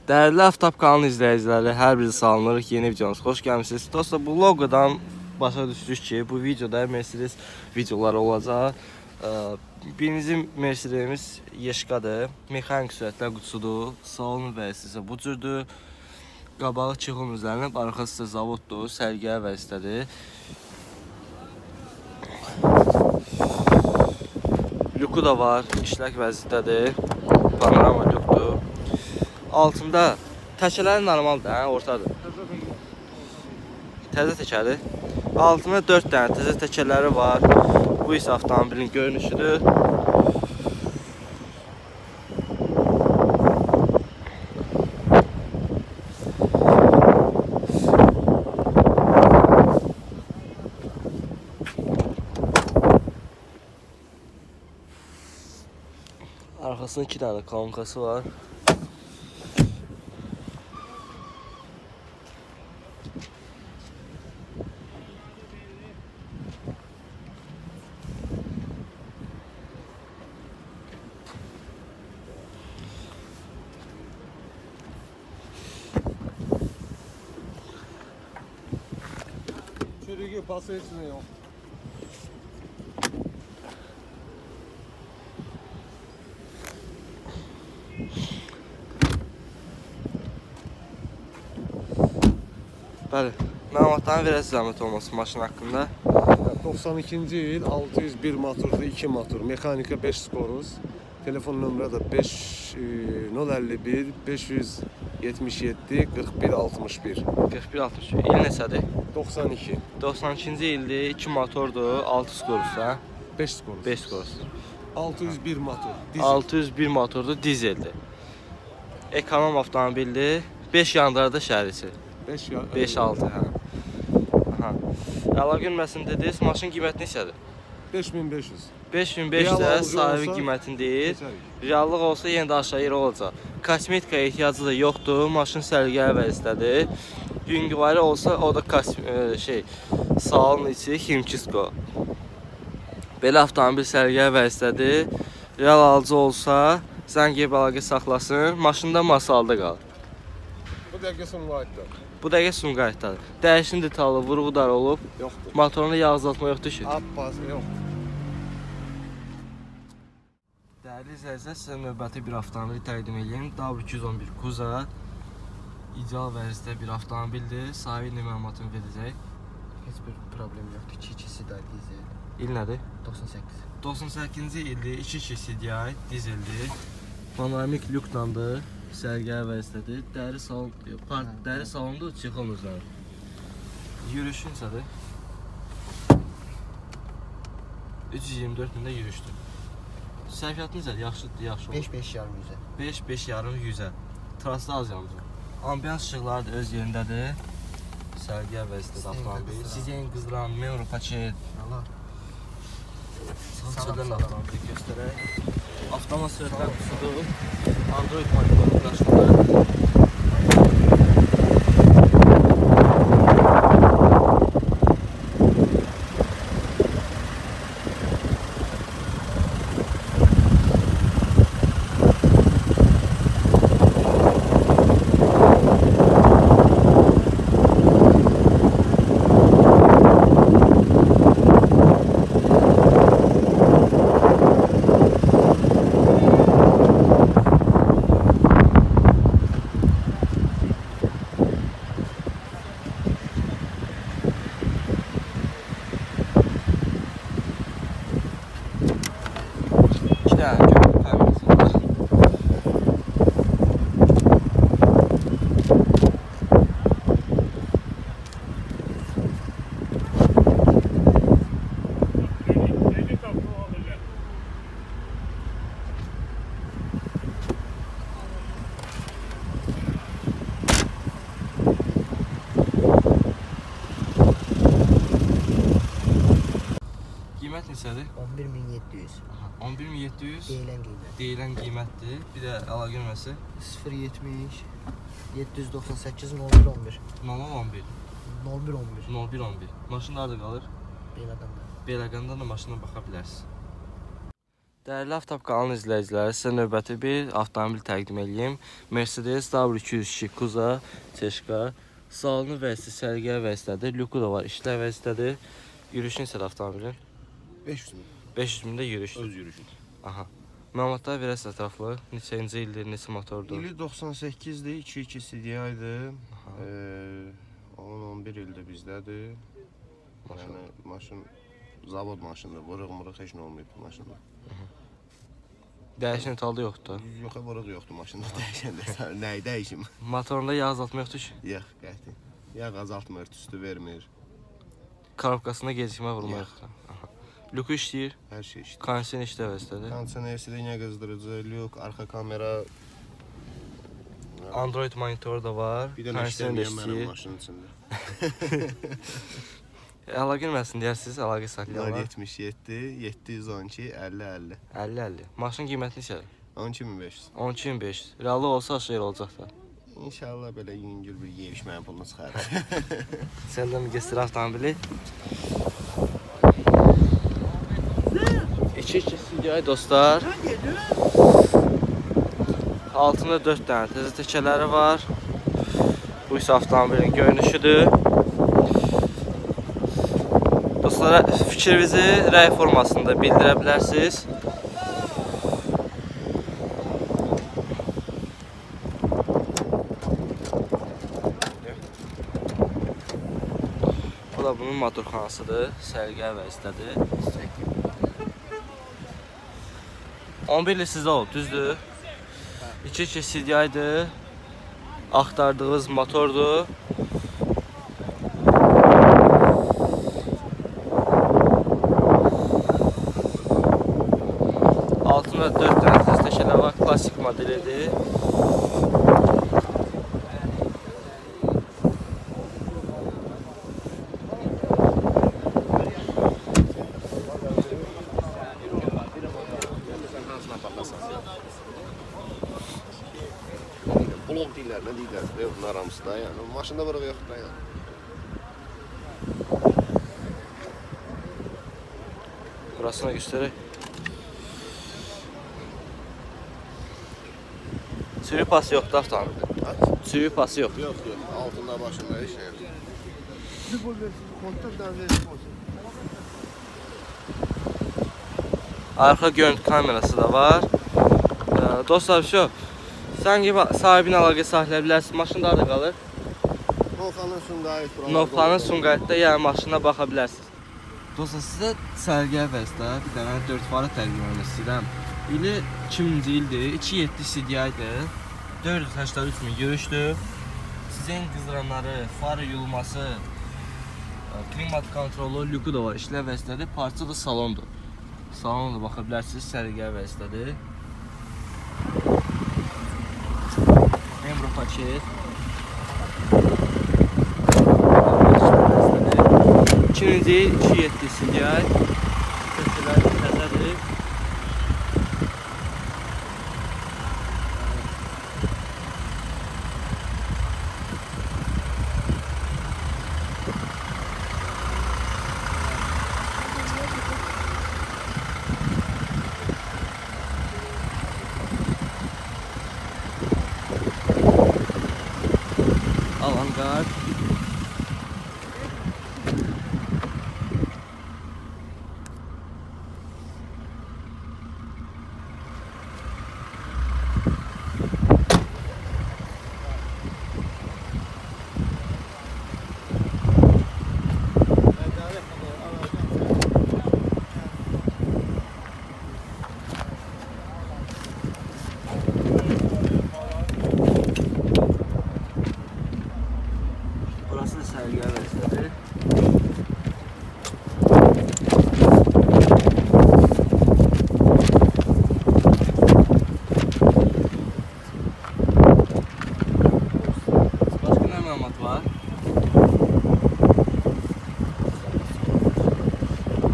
Dəyərli Aftab kanalı izləyiciləri, hər biri salınırıq. Yeni videomuz xoş gəlmisiniz. Dostlar, bu logodan başa düşdük ki, bu videoda Mercedes videoları olacaq. Birinci Mercedesimiz Yeşkadır. Mexanik sürətlər qutusudur. Salonu vəzifəsi bu cürdür. Qabağı çexon üzərinə, arxası zavoddur, sərgiyə vəzifədir. Lüku da var, işlək vəziyyətdədir. Panorama lükdür. Altında təkələri normaldır, ortadır. Təzə təkədir. Altında 4 dənə təzə təkələri var. Bu isə avtomobilin görünüşüdür. Arxasında 2 dənə kolonкасы var. Çürüğü pası içinde yok. Bəli, məlumatların verəsiz zəhmət olması maşın haqqında. 92-ci il 601 motorlu 2 motor. Mexanika 5 skoruz. Telefon nömrə də 051 577 41 61. 41 60. İl neçədir? 92. 92-ci ildir, 2 motordur, 6 skoruzsa, 5 skoruz. 5 skoruz. 601 motor. Dizel. 601 motordur, dizeldir. Ekonom avtomobildir, 5 yandarda şəhərisi. 5-6, hə. Aha. Əla gülməsin dediniz, maşın qiyməti neçədir? 5500. 5500 də sahibi qiymətini deyir. Reallıq olsa yenə də aşağı yer olacaq. Kosmetikaya ehtiyacı da yoxdur, maşın sərgiyə vəzifədir. Yüngüvari olsa o da salon içi Himkisko. Belə avtomobil sərgiyə vəzifədir. Real alıcı olsa zəng edib əlaqə saxlasın, maşında masalda qalır. Bu dəqiqə Sumqayıtda. Bu dəqiqə Sumqayıtdadır. Dəyişin detallı, vurğudar olub. Yoxdur. Motorunda yağ azaltma yoxdur ki. Abbas yoxdur. Dəyərli izləyicilər, sizə növbəti bir avtomobili təqdim edeyim. W211 Kuza. İdeal vəziyyətdə bir avtomobildir. Sahibi məlumatını verəcək. Heç bir problem yoxdur. 2-2'si də dizel. İl nədir? 98. 98-ci ildir. 2-2 CDI dizeldir. Panoramik lükdandır. Sərgiyə vəziyyətdədir. Dəri salondur, çexon üzəri. Yürüyüşün nədir? 324 mində yürüyüşdür. Sərfiyyatı necədir? Yaxşıdır, yaxşı olur. 5-5 yarım yüzə. 5-5 yarım 100-ə. Trasda az yandır. Ambiyans işıqları da öz yerindədir. Sərgiyə vəziyyətdə avtomobil. Sizin qızdıran Memro paket. Allah. Sağdan avtomobili göstərək. Avtomat sürətlər qutusudur. Android monitoru daşıdır. Qiymət neçədir? 11700. 11700 Deyilən qiymət. deyilən qiymətdir. Bir də əlaqə nömrəsi 070 798 0111. 0011 0111. 0111. Maşın harada qalır? Beləqəndə. Beləqəndə də maşına baxa bilərsiniz. Dəyərli Avtop kanalının izləyiciləri, sizə növbəti bir avtomobil təqdim edeyim. Mercedes W202 Kuza Çeşka. Salonu vəzisi sərgiyə vəzislədir. Lüku da var, işlə vəzislədir. Yürüyüşün isə avtomobilin 500 min. 500 mində yürüyüş. Öz yürüyüşü. Aha. Məlumatlar verəs ətraflı. Neçənci ildir, neçə motordur? İli 98-dir, 2.2 CDI-dir. 10-11 ildir bizdədir. Yəni maşın zavod maşındır. Vırıq-mırıq heç nə olmayıb maşında. Dəyişən italı yoxdur. Yox, vırıq yoxdur maşında. Dəyişəndə. Nəyi dəyişim? Motorunda yağ azaltma yoxdur ki. Yox, qəti. Yağ azaltmır, tüstü vermir. Korobkasında gecikmə vurma yoxdur. Lüku işləyir. Hər şey işləyir. Kondisioner işlə vəzislədir. Kondisioner, silinyə qızdırıcı, lük, arxa kamera. Android monitoru da var. Bir dənə işləyən mənim maşının içində. Əlaqə girməsin deyərsiniz, əlaqə saxlayırlar. 77, 712, 50, 50. 50-50. Maşın qiyməti neçədir? 12500. 12500. Reallıq olsa aşağı yer olacaq da. İnşallah belə yüngül bir yeyiş mənim pulunu çıxarır. Səndən mi göstər avtomobili? 2-2 CDI dostlar. Altında 4 dənə təzə təkərləri var. Bu isə avtomobilin görünüşüdür. Dostlara fikrinizi rəy formasında bildirə bilərsiniz. Bu da bunun motorxanasıdır, sərgiyə vəzislədir. 11 il sizdə olub, düzdür? 2-2 CDI-dir. Axtardığınız motordur. Altında 4 dənə təzə təkərlər var, klassik modelidir. Blok deyirlər, nə deyirlər? Yox, bunlar hamısı da yəni. Maşında vırıq yoxdur da yəni. Burasına göstərək. Sürü pası yoxdur avtomobilin. Sürü pası yox. Yox, yox. Altında başında heç nə yox. Arxa görüntü kamerası da var. Dostlar, şu sanki sahibini əlaqə saxlaya bilərsiniz. Maşın da qalır. Novxanın Sumqayıt buralarda. Novxanın Sumqayıtda yəni maşına baxa bilərsiniz. Dostlar, sizə sərgiyə vəzdə bir dənə 4 farı təqdim etmək istəyirəm. İli 2000-ci ildir, 2.7 CDI-dir, 483 min yürüyüşdür. Sizin qızdıranları, farı yulması, klimat kontrolu, lüku da var, işlə vəzislədir. Parça da salondur. Salona da baxa bilərsiniz, sərgiyə vəzislədir. Emro paket. 2-ci il 2.7 CDI. Köşələr təzədir. Avantgard. Burası da sərgiyə vəzislədir. Başqa nə məlumat var?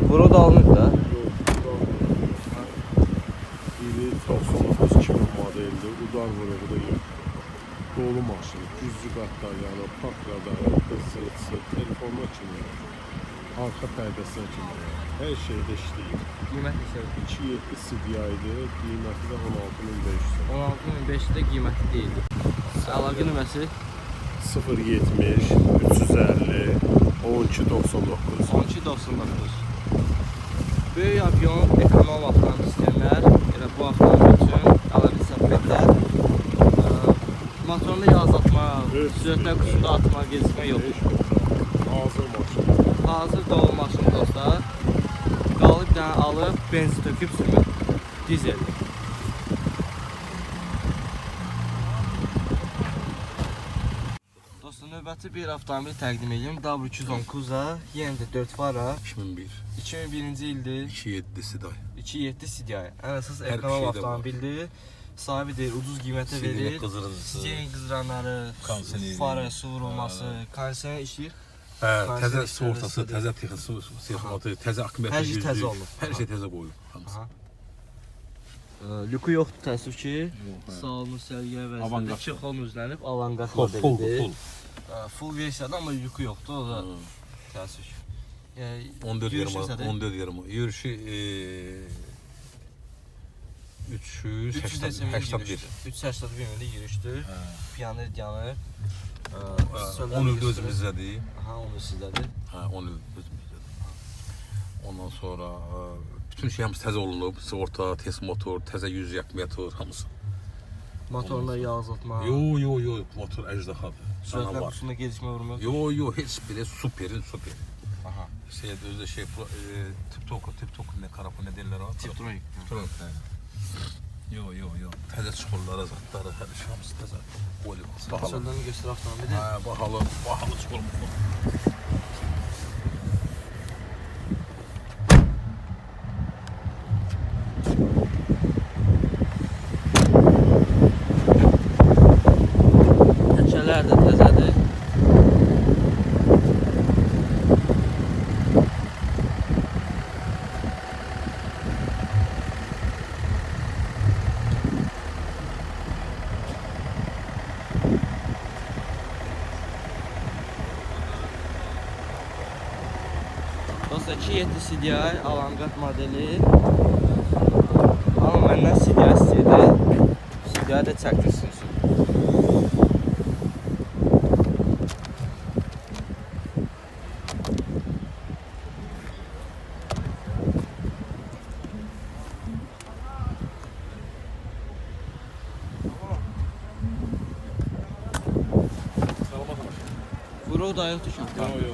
Bura da alınır da. İli 99-2000 modeldir. Udar vırığı da yox. Dolu maşın, güzlü qatlar, yəni park radarı, qızılıqsı, telefonla kimi, arxa pərdəsinə kimi, hər şeydə işləyir. Qiymət neçədir? 2.7 CDI idi, qiyməti də 16.500. 16.500-də qiyməti deyildi. Əlaqə nömrəsi 070 350 1299. 1299. Böyük obyon ekonom avtomobil istəyənlər elə bu avtomobil üçün əlaqə səbəblər. Motorunda yağ azaltma, sürətlər qüsurda atma, gecikmə yoxdur. Hazır maşın. Hazır dolu maşın dostlar. Qalıb bir dənə alıb benzin töküb sürmək. Dizeldir. Dostlar, növbəti bir avtomobil təqdim edeyim. W210 Kuza, yenə də 4 fara. 2001. 2001-ci ildir. 2.7 Siday. 2.7 CDI. Ən əsas Hər ekonom şeydə var. avtomobildir. Sahibi deyir, ucuz qiymətə verir. Steering qızranları, fara, su vurulması, kondisioner işləyir. Təzə soğurtası, təzə texniki, sexmatı, təzə akkumulyator. Hər şey təzə olub. Hər şey təzə qoyulub. Hamısı. Lüku yoxdur, təəssüf ki. Salonu, sərgiyə vəzirdə. Avangard. Çexon üzlənib, avangard Full, modelidir. Full versiyada, amma lüku yoxdur, o da təəssüf ki. 14 yarım, 14 yarım. Yürüyüşü 381. 381 mində yürüşdür. Piyanır yanır. 10 ildə özümüzdədir. Aha, onu sizdədir. 10 il özümüzdədir. Ondan sonra bütün şey hamısı təzə olunub. Sığorta, test motor, təzə yüz akkumulyator, hamısı. Motorunda yağ azaltma. Yo, motor əjdahadır. Sürətlər qüsurunda gecikmə vurmuyor. Yo, heç biri super. Aha. Özde tip-tok ne karapı ne derler o? Tip-tronik. Yo. Təzə çukurlara zatları, hər şey hamısı təzə. Bahalı. Sözlərini göstər avtomobili. Bahalı çukur. Təkərlər də təzədir. Dostlar, 2.7 CDI avangard modeli. Amma məndən CDI istəyirdi. CDI də çəkdirsin. Vuruq da yoxdur ki. Yo.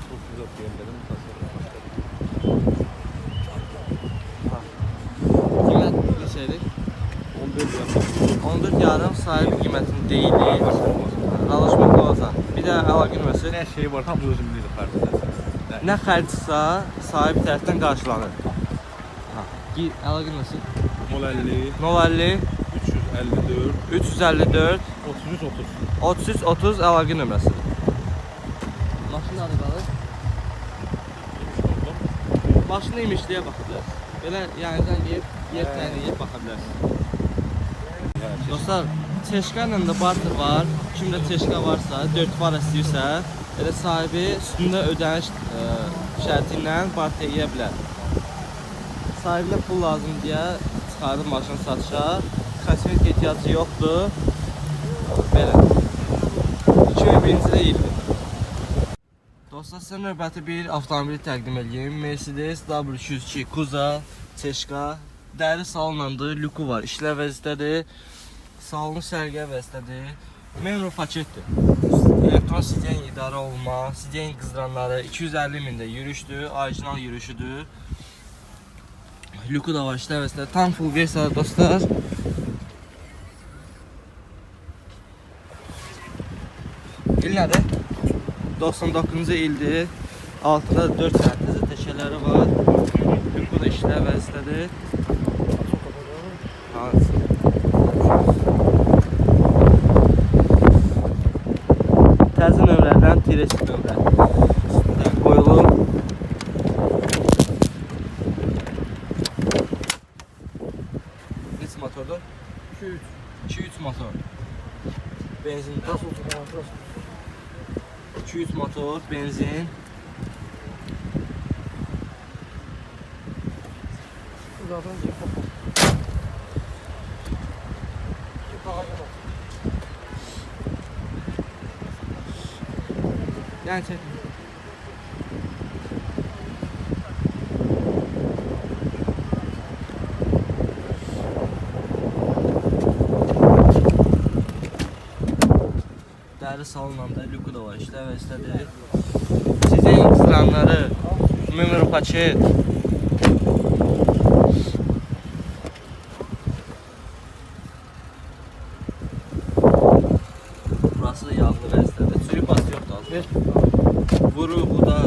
Çok güzel diyenlerim Qiymət neçədir? 14 yarım sahibi qiymətini deyilir. Danışmaq olacaq. Bir də əlaqə nömrəsi. Ne şey var, tam özümüzdə fərqlidir. Nə xərcdirsə sahibi tərəfdən qarşılanır. Əlaqə nömrəsi 050 050 354 3330 əlaqə nömrəsidir. Maşın adı qalır. Maşını imişliyə baxa bilərsiniz. Belə yanıdan yeyib, yer təyinləyib baxa bilərsiniz. Dostlar, Teşka ilə də barter var. Kimdə Teşka varsa, 4 far istəyirsə, elə sahibi üstündə ödəniş şərti ilə barter edə bilər. Sahibinə pul lazım deyə çıxarıb maşını satışa. Kosmetik ehtiyacı yoxdur. Belə. 2001-ci ildir. Dostlar, sizə növbəti bir avtomobili təqdim edeyim. Mercedes W202 Kuza, Teşka. Dəri salonlandır, lüku var, işlər vəziyyətədir. Salonu sərgiyə vəziyyətədir. Memur paketdir. Elektron sidyen idarə olunma, sidyen qızdıranları 250 mində yürüşdür, orijinal yürüşüdür. Lüku da var, işlər vəziyyətədir. Tam full versiyadır dostlar. İl nədir? 99-cu ildir. Altında 4 sərtizə təşələri var. Lüku da işlər vəziyyətədir. Təzə nömrədən tiresi nömrə üstündən qoyulub. Neçə motordur? 2-3 motor. Benzin. 2-3 motor, benzin. zaten ki bakalım. Yani çek. Dəri salınanda lüku da var, işləv istədir. Sizin qızranları, mümür paket. Burası da yazılı vəzifədir. Sürü bası yoxdur az. Vuru, buda.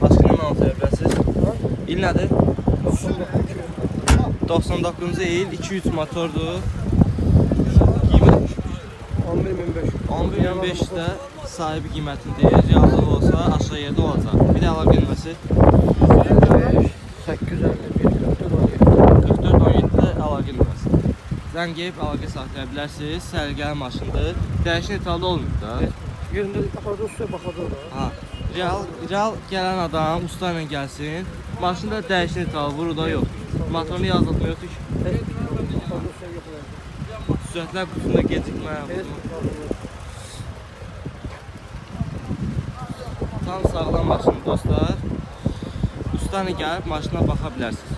Başqa nə anlataya bilərsiniz? İl nədir? 99-cu il 2-3 motordur. Qiymət 11.500-də sahibi qiymətini deyir. Yazıq olsa aşağı yerdə olacaq. Bir də əlaqə nömrəsi 4417-də əlaqə nömrəsi. Zəng gəlib əlaqə saxlaya bilərsiniz. Sərgəli maşındır. Dəyişən italda olmuyor da. Yerinde apardı üstüne bakacağız da. Ha. Real gələn adam usta ilə gəlsin. Maşında dəyişən ital vuru da yox. Motorunu yazdırmıyor ki. Sürətlər qutunda gecikmə. Tam sağlam maşın dostlar. Usta ilə gəlib maşına baxa bilərsiniz.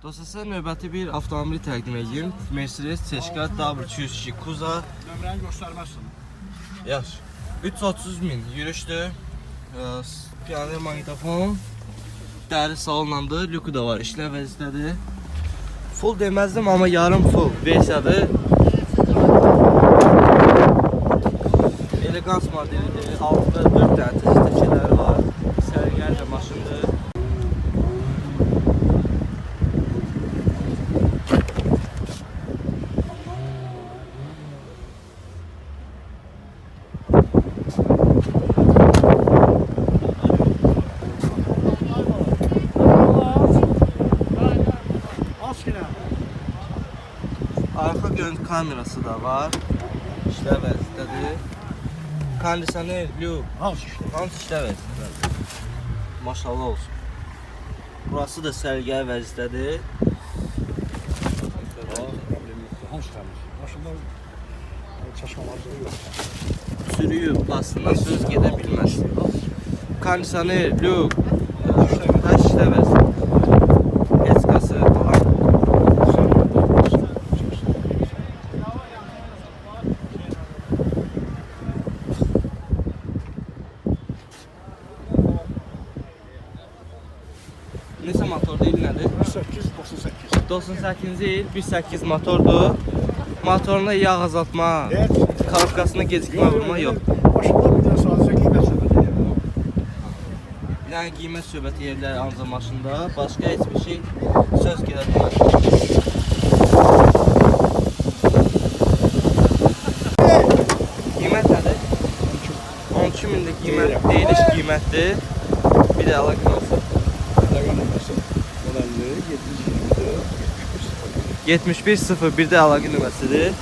Dostlar, sizə növbəti bir avtomobili təqdim edeyim. Mercedes C-Class W202 Kuza. Nömrəni göstərməzsən. Yaş. 330.000 yürüşdür. Piyano magnetofon. Dəri salonlandı. Lüku da var. İşləv vəzifədir. Full deməzdim amma yarım full versiyadır. Elegans modelidir. Altında 4 dənə təşkiləri var. Sərgərcə maşındır. Arka görüntü kamerası da var. İşləv vəzifədir. Kondisioner, lüb, hamısı işləv vəzifədir. Maşallah olsun. Burası da sərgəli vəzifədir. Maşından çaşmamazlığı yok. Sürüyüb, basından söz gedə bilməz. Kondisioner, lüb, hər işləv vəzifədir. Eskası falan. Neçə motorda il nədir? 98. 98-ci il 1.8 motordur. Motorunda yağ azaltma, kalkasına gecikmə vurma yox. Maşından bir de sadece qiymət söhbəti edir. Yəni qiymət söhbəti yerlər ancaq maşında, başqa heç bir şey söz gedə bilməz. Qiymət nədir? 12.000-də qiymət, deyiliş qiymətdir. Bir də əlaqə olsun. Modəlli 7101-də əlaqə nömrəsidir.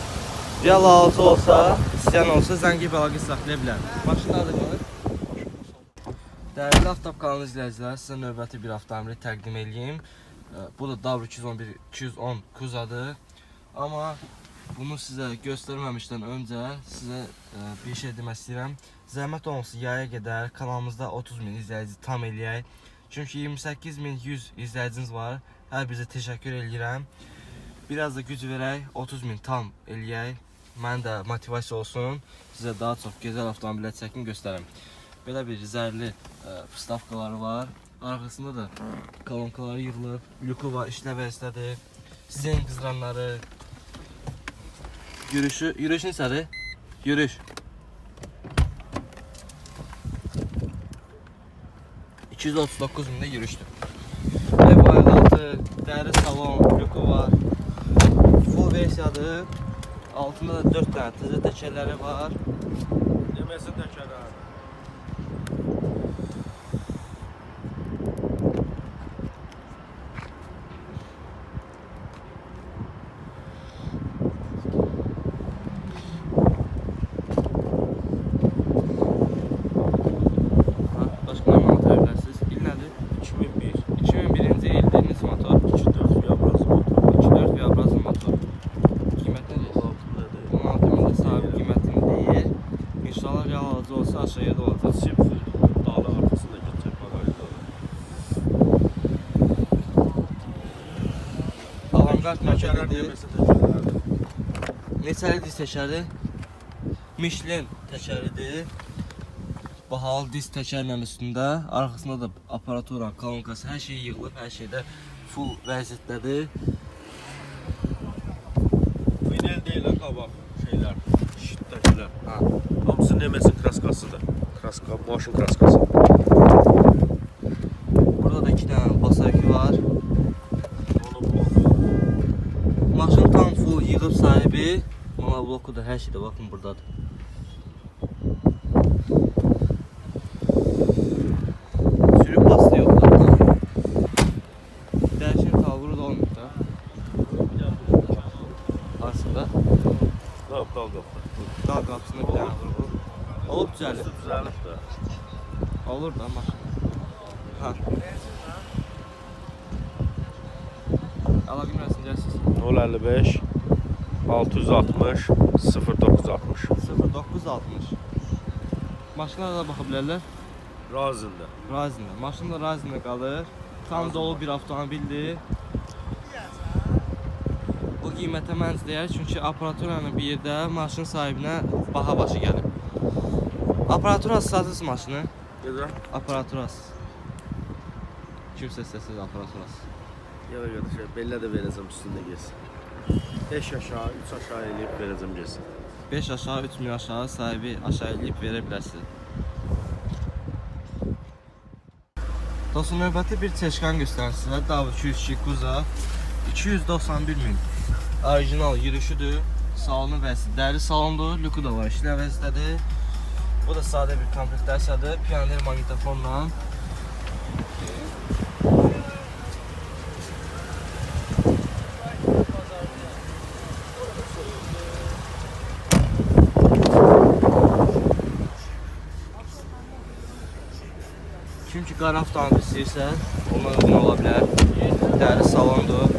Real alıcı olsa, istəyən olsa zəng edib əlaqə saxlaya bilər. Maşın adı qalır. Dəyərli Avtop kanalı izləyicilər, sizə növbəti bir avtomobili təqdim edeyim. Bu da W210 Kuzadır. Amma bunu sizə göstərməmişdən öncə sizə bir şey demək istəyirəm. Zəhmət olmasa yaya qədər kanalımızda 30.000 izləyici tam eləyək. Çünki 28.100 izləyiciniz var. Hər birinizə təşəkkür edirəm. Biraz da güc verək, 30.000 tam eləyək. Mənim də motivasiya olsun. Sizə daha çox gözəl avtomobillər çəkim göstərəm. Belə bir zərli vstavkaları var. Arxasında da kolonkaları yığılıb. Lüku var, işləv vəzifədir. Sizin qızranları. Yürüyüş neçədir? Yürüyüş. 239.000-də yürüyüşdür. Ev aidatı, dəri salon, lüku var. Full versiyadır. Altında da 4 dənə təzə təkərləri var. Deməsin təkərlər. aşağı yerdə olacaq. Çip dalı arxasında keçəcək bagajda. Avantgard mərkəzidir. Neçəli diz təkərdir? Michelin təkəridir. Bahalı diz təkərlə üstündə. Arxasında da aparatura, kolonkası, hər şey yığılıb, hər şeydə full vəziyyətdədir. Vinel deyil ha qabaq şeylər, şiddətlər. Ha. Hamısı Nemesin kraskasıdır. Kraska, maşın kraskası. Burada da 2 dənə basarki var. Onun bloku. Maşın tam full yığıb sahibi. Monobloku da hər şeydə baxın buradadır. Sürüb bastı yoxdur. Dəyişən talvuru da olmuyor da. Aslında Dal. dal qapısında bir dənə vurğu. Olub düzəlir. Düzəlib də. Olur da maşın. Ha. Əlaqə nömrəsini 055 660 0960. 0960. Maşınlara da baxa bilərlər. Razında. Razində. Maşın da razində qalır. Tam dolu bir avtomobildir. Bu qiymətə məncə dəyər, çünki aparaturanın bir yerdə maşın sahibinə baha başı gəlib. Aparaturası satılsın maşını. Gedir. Aparaturası. Kimsə istəsəz aparaturası. Yana qardaşlar, bellə də verəcəm üstündə gəlsin. 5 aşağı, 3 aşağı eləyib verəcəm gəlsin. 5 aşağı, 3 min aşağı sahibi aşağı eləyib verə bilərsiniz. Dostum, növbəti bir çeşkan göstərir sizə. DAV 202 Kuza 291 min. Orijinal yürüşüdür. Salonu vəzi dəri salondur. Lüku da var, işlə vəzdədir. Bu da sadə bir komplektasiyadır. Pioner magnetofonla. Kim ki qara avtomobil istəyirsə, ondan uyğun ola bilər. Dəri salondur.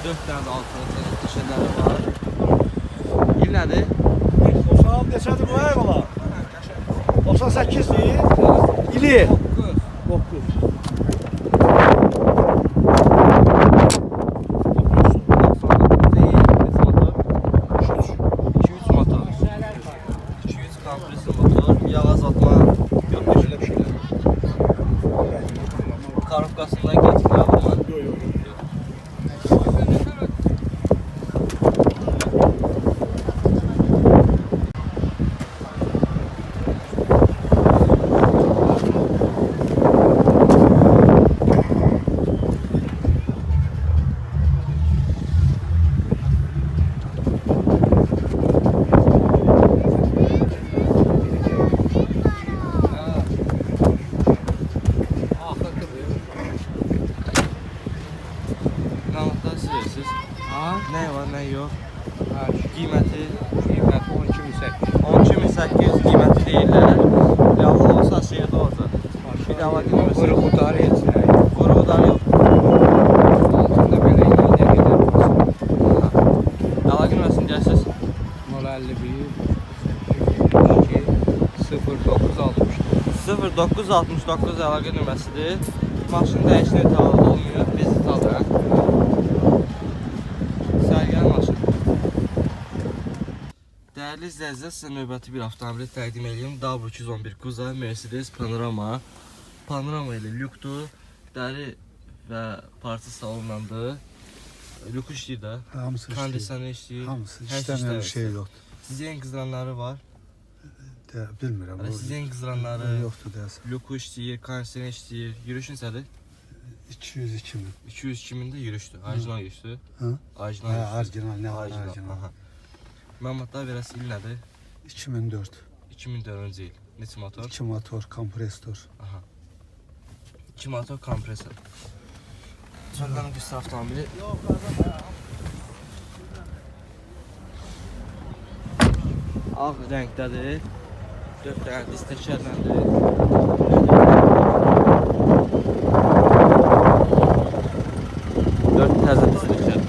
4 dənə də altı dişələri var. İl nədir? O saat neçədir bu ay bala? 98'dir. İli. 9. Karabkasından geçmiyor ama. Ne var ne yok. Qiyməti 12.800 qiyməti deyirlər. Reallı olsa aşağıda olacaq. Bir də əlaqə nömrəsi. Qırıqı tarih etsin. Qurğu da yox. Altında belə ileride gelir. Əlaqə nömrəsini gəlsiniz. 051 02 0960. 0969 əlaqə nömrəsidir. Maşın dəyişinə itaat olmuyor. Biz itaat. Sərgən maşın. Dəyərli izləyicilər, sizə növbəti bir avtomobili təqdim edeyim. DAV 211 Kuza Mercedes Panorama. Panorama ilə lükdür. Dəri və parça salonlandır. Lük işləyir də. Hamısı işləyir. Kondisioner işləyir. Hamısı Hər şey işləməyən işləyir. şey yoxdur. Sizin qızıranları var. Bilmirəm. Sizin qızıranları yoxdur deyəsən. lük işləyir, kondisioner işləyir. Yürüş neçədir? 202 min. 202 min də yürüşdür. Orijinal yürüşdür. Hı? Orijinal Ha, yürüşdür. orijinal, nə Orijinal. orijinal? Aha. Məmmatlar verəsi il nədir? 2004. 2004-cü il. Neçə motor? 2 motor, kompresor. Aha. 2 motor kompresor. Çöldən göstər avtomobili. Ağ rəngdədir. 4 dənə diz təkərləndir. Dörd təzə diz təkər.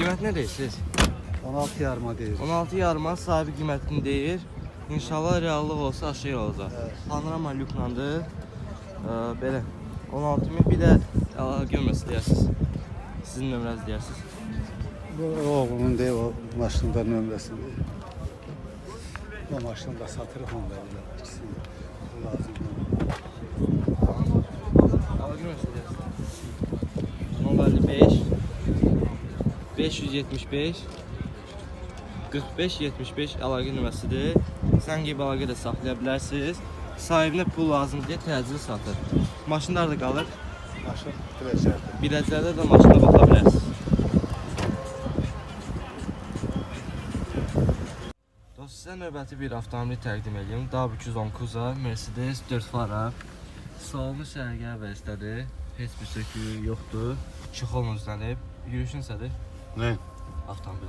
Qiymət nə deyirsiniz? 16 yarıma deyir. 16 yarıma sahibi qiymətini deyir. İnşallah reallıq olsa aşağı olacaq. Panorama lüklandır. Belə 16.000 bir də görməsi deyərsiniz. Sizin nömrənizi deyərsiniz. Bu oğlumun deyil, o maşının da nömrəsidir. O maşını da satırıq onda elə. İkisini lazım. Görməsi deyərsiniz. 055 575 45 75 əlaqə nömrəsidir. Zəng edib əlaqə də saxlaya bilərsiniz. Sahibinə pul lazım deyə təcili satır. Maşınlar da qalır. Maşın biləcəkdir. Biləclərdə də maşına baxa bilərsiniz. Dost, sizə növbəti bir avtomobil təqdim edeyim. DAB 210 Kuza, Mercedes 4 fara. Salonu sərgər vəzifədir. Heç bir söküyü yoxdur. Çixol üzlənib. Yürüyüşün nədir? Ne? Avtomobil.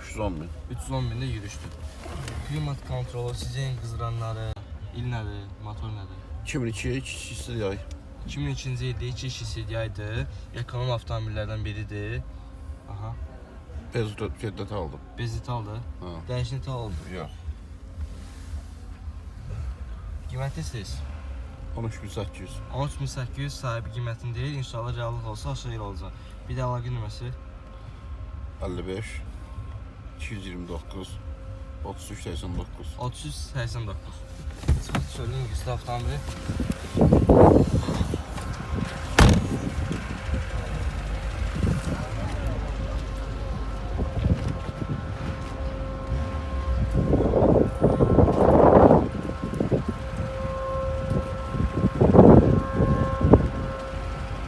310 bin. 310 bində yürüyüşdür. Klimat kontrolu, sizin qızıranları, il nədir, motor nədir? 2002'ye 2 yay. 2002-ci ildə 2 CDI-dir. Ekonom avtomobillərdən biridir. Aha. Bezdet aldım. Bezitaldır. Ha. Dəyişini olmuyor. Yok. Qiymətli siz? 13800. 13800 sahibi qiymətini deyil. İnşallah reallıq olsa aşağı olacaq. Bir də əlaqə nömrəsi 55 229 3389. 3389. Çıxart söyləyin güclü avtomobili.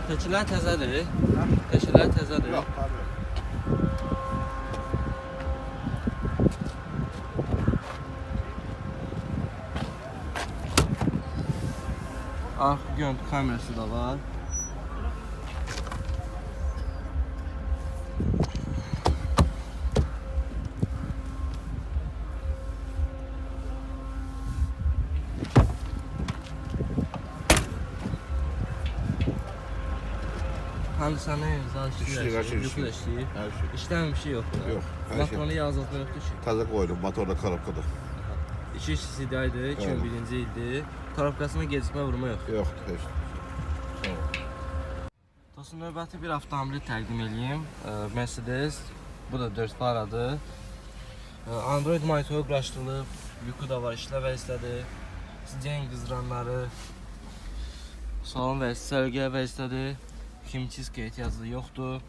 Təkilər təzədir. Təkilər təzədir. Yok tabii. Arxa görüntü kamerası da var. Hani sana zar İşləyir, hər şey yuxu da işləyir. işləyir. Her şey. İşləyən bir şey yoxdur. Yok. Her şey. Makronu yazılma yoxdur ki. Taze koydum. Motor da karabkada. 2 CDI-dir, 2001-ci ildir. Tarafqasına gecikmə vurma yox. Yok. Hiç. Dostum, növbəti bir avtomobili təqdim edeyim. Mercedes, bu da 4 faradır. Android monitoru quraşdırılıb, yuku da var, işlə vəzifədir. Sizin qızıranları, salon vəzifəsi, sərgiyə vəzifədir. Kimçiska ehtiyacı yoxdur.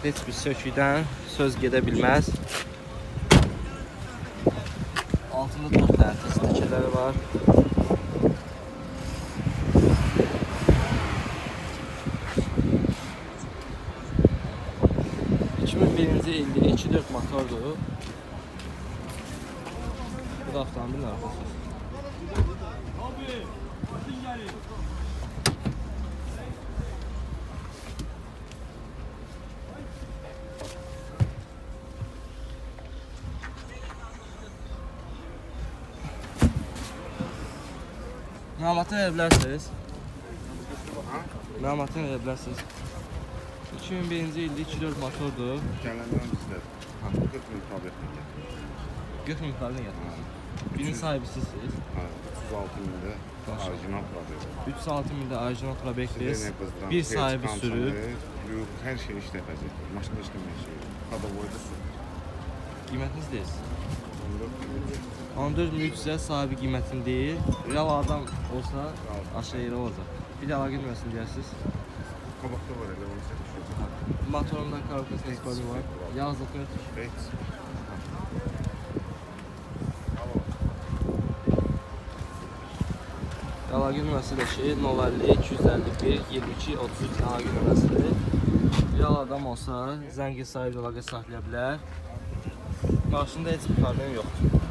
Heç bir söküdən söz gedə bilməz. Altında 4 dənə təsdiqləri var. Birinci ildə 2.4 motordur. Bu da avtomobilin arxası. Məlumatı verə bilərsiniz. Məlumatı verə bilərsiniz. 2001-ci ildə 2.4 motordur. Gələndən bizdə. 40 bin tabiyyətdə. 40 min yuxarıdan yatmışsınız. Birinin sahibi sizsiniz. 36 binde orijinal probeli. 306 mində orijinal probekdir. Sizə nə qızdıran, Bir pec, sahibi sürüb. Lüb, hər şey işlətəcək. Maşında işləməyən şey. Kadovoyda sürüb. Qiymətiniz deyil. 14 bin. 14300-ə sahibi qiymətini deyil. Real adam olsa aşağı yerə olacaq. Bir də əlaqə nömrəsini deyərsiniz. Qabaqda var elə onu səkişir. Motorunda karabkasında istifadə var. Yazıq yox. Evet. Əlaqə nömrəsi də 050 251 22 33 əlaqə nömrəsidir. Real adam olsa zəngin sahibi əlaqə saxlaya bilər. Maşında heç bir problem yoxdur.